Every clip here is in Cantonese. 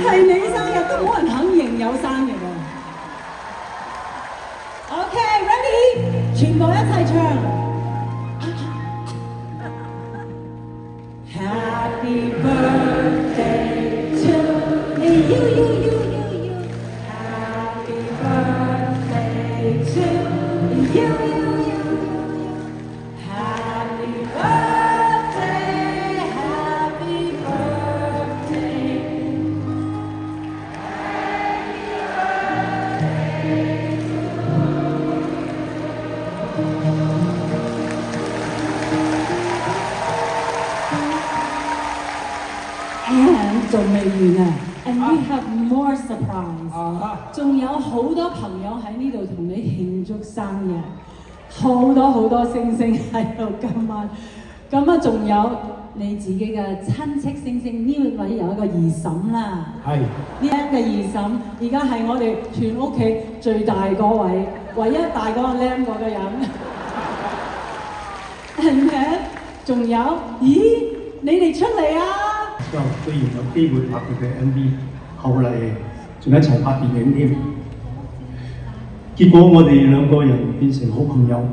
係你生日都冇人肯認有生日啊 ！OK，ready， 全部一齊唱。Happy birthday to you. Happy birthday to you. Happy birthday, happy birthday. And 仲未完啊 ！And we have more surprise。仲有好多朋友喺呢度同你慶祝生日，好多星星喺度今晚。咁啊，仲有你自己嘅親戚星星，呢位有一個二嬸啦。係。呢一個二嬸，而家係我哋全屋企最大嗰位，唯一大嗰個靚嗰個人。係咪？仲有，咦？你哋出嚟啊！之後居然有機會拍佢嘅 MV， 後嚟仲一齊拍電影添。結果我哋兩個人變成好朋友。呢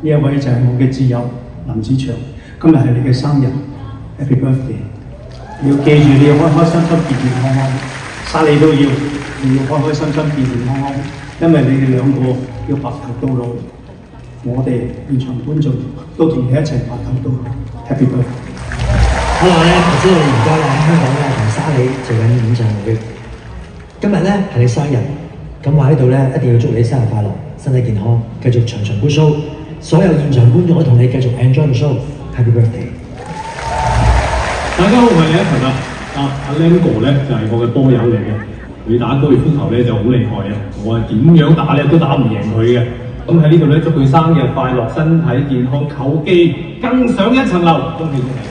一位就係我嘅摯友林子祥，今日係你嘅生日 ，Happy Birthday！ 你要記住，你要開開心心、健健康康，生你都要，你要開開心心、健健康康，因為你哋兩個要白頭到老。我哋現場觀眾都同你一齊白頭到老 ，Happy Birthday！ Hello 咧，我知道你而家咧喺香港咧同沙莉做緊演唱會。今日咧係你生日，咁我喺度咧一定要祝你生日快樂，身體健康，繼續長長 good show。所有現場觀眾都同你繼續 enjoy the show。Happy birthday！ 大家好，我係李一騰啊。阿 Lam 哥咧就係我嘅波友嚟嘅，佢打高爾夫球咧就好厲害啊！我係點樣打咧都打唔贏佢嘅。咁喺呢度咧祝佢生日快樂，身體健康，球技更上一層樓，恭喜恭喜！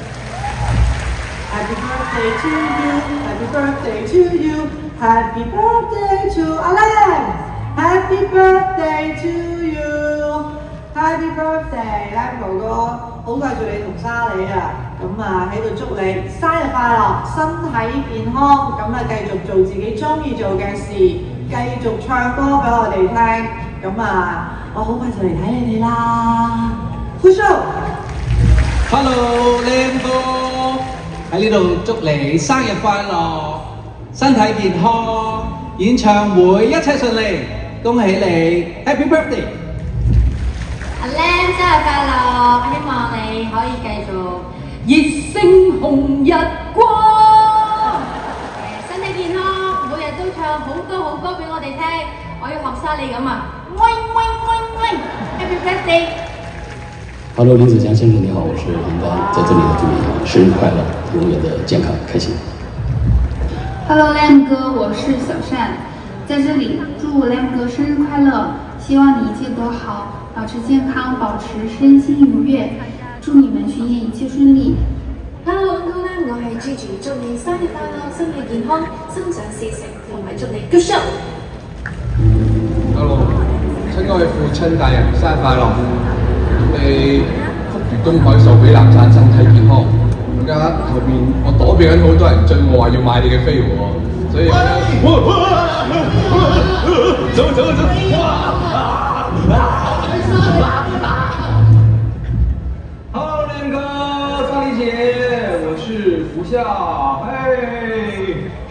Happy birthday to you, happy birthday to you, happy birthday to Alan, happy birthday to you, happy birthday Lam 哥哥，好掛住你同莎莉啊！咁啊喺度祝你生日快樂，身體健康，咁啊繼續做自己中意做嘅事，繼續唱歌俾我哋聽。咁啊，我好快就嚟睇你哋啦 ！Good show！Hello Lam 哥。喺呢度祝你生日快樂，身體健康，演唱會一切順利，恭喜你 ，Happy Birthday！ 阿 Lam 生日快樂，希望你可以繼續熱星紅日光，身體健康，每日都唱好多好歌俾我哋聽，我要學莎莉咁啊 ，Happy Birthday！Hello， 林子祥先生，你好，我是林丹，在这里呢祝你生日快乐，永远的健康开心。Hello Lam 哥，我是小善，在这里祝 Lam 哥生日快乐，希望你一切都好，保持健康，保持身心愉悦，祝你们巡演一切顺利。Hello Uncle Lam， 我係 Gigi， 祝你生日快樂，身體健康，心想事成，同埋祝你 Good show。Hello， 親愛父親大人，生日快樂！你福如東海，壽比南山，身體健康。而家後邊我躲避緊好多人追我話要買你嘅飛喎，所以走！Hello Lam 哥，莎莉姐，我是福夏，嘿，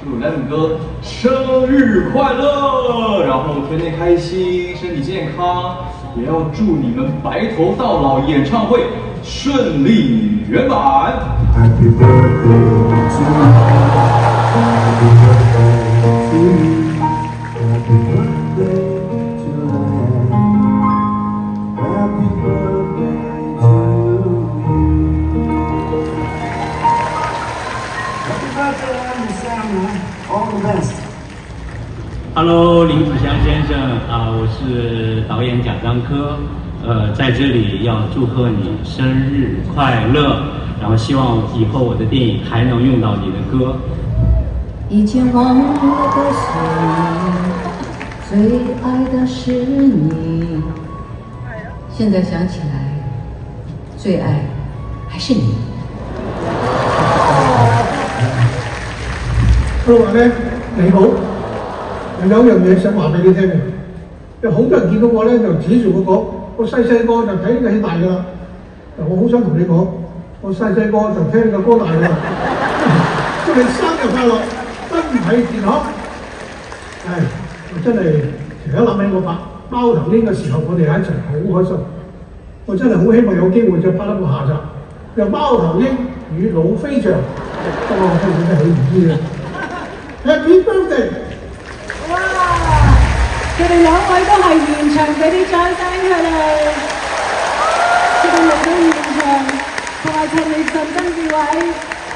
祝 Lam 哥生日快樂，然後天天開心，身體健康。也要祝你們白頭到老演唱會順利圓滿。Happy birthday to you. Happy birthday to you. Happy birthday to you. Happy birthday to you. Happy birthday, Sam. All the best.Hello， 林子祥先生啊，我是导演贾樟柯，在这里要祝贺你生日快乐，然后希望以后我的电影还能用到你的歌。以前忘了的是你，最爱的是你，现在想起来，最爱还是你。佢話咧你好，有樣嘢想話俾你聽嘅。有好多人見到我咧就指住我講，我細細個就睇呢個戲大㗎啦。我好想同你講，我細細個就聽呢個歌大㗎啦。祝你生日快樂，身體健康。係，我真係成日諗起我包頭鷹嘅時候，我哋喺一齊好開心。我真係好希望有機會再拍一個下集，由貓頭鷹與老飛象。不過我真係起唔知啦。Happy birthday！ 哇！佢哋兩位都係現場俾啲掌聲佢哋，佢哋嚟到現場，同埋陳奕迅、曾志偉、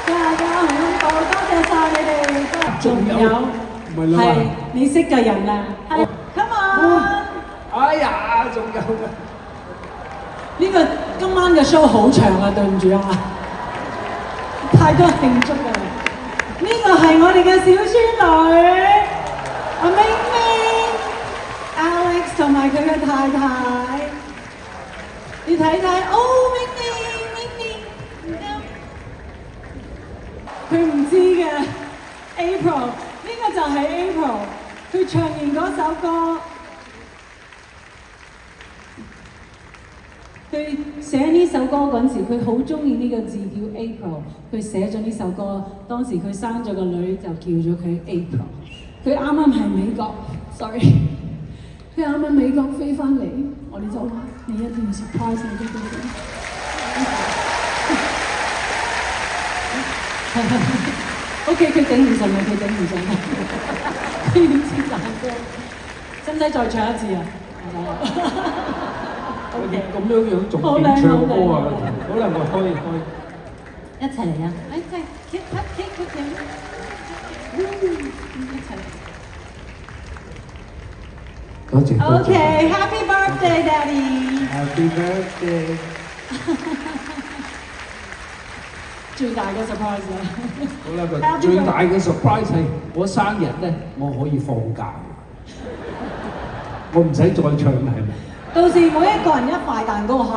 大家洪金寶，多謝晒你哋。仲有係你識嘅人啊，係 Come on！ 哎呀，仲有㗎。呢個今晚嘅 show 好長啊，對唔住啊，太多慶祝啦！呢個係我哋嘅小孫女阿明明 Alex 同埋佢嘅太太，你睇睇，哦，明明，佢唔知嘅 April， 呢個就係 April， 佢唱完嗰首歌。佢寫呢首歌嗰陣時，佢好中意呢個字叫 April， 佢寫咗呢首歌，當時佢生咗個女就叫咗佢 April。佢啱啱喺美國 ，sorry， 佢啱啱美國飛翻嚟，我哋就話你一定要 surprise 你啲啲。OK， 佢頂唔順啦，佢頂唔順啦，佢要切蛋糕，使唔使再唱一次啊？咁樣仲點唱歌啊？好啦，我開。一齊嚟啊！一齊 keep up keep up 一齊。多謝。OK，Happy birthday, Daddy！ Happy birthday！ 最大嘅 surprise 啦！好啦，最大嘅 surprise 係我生日咧，我可以放假，我唔使再唱啦，係咪？到時每一個人一塊蛋糕嚇，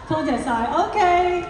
多謝晒 ，OK。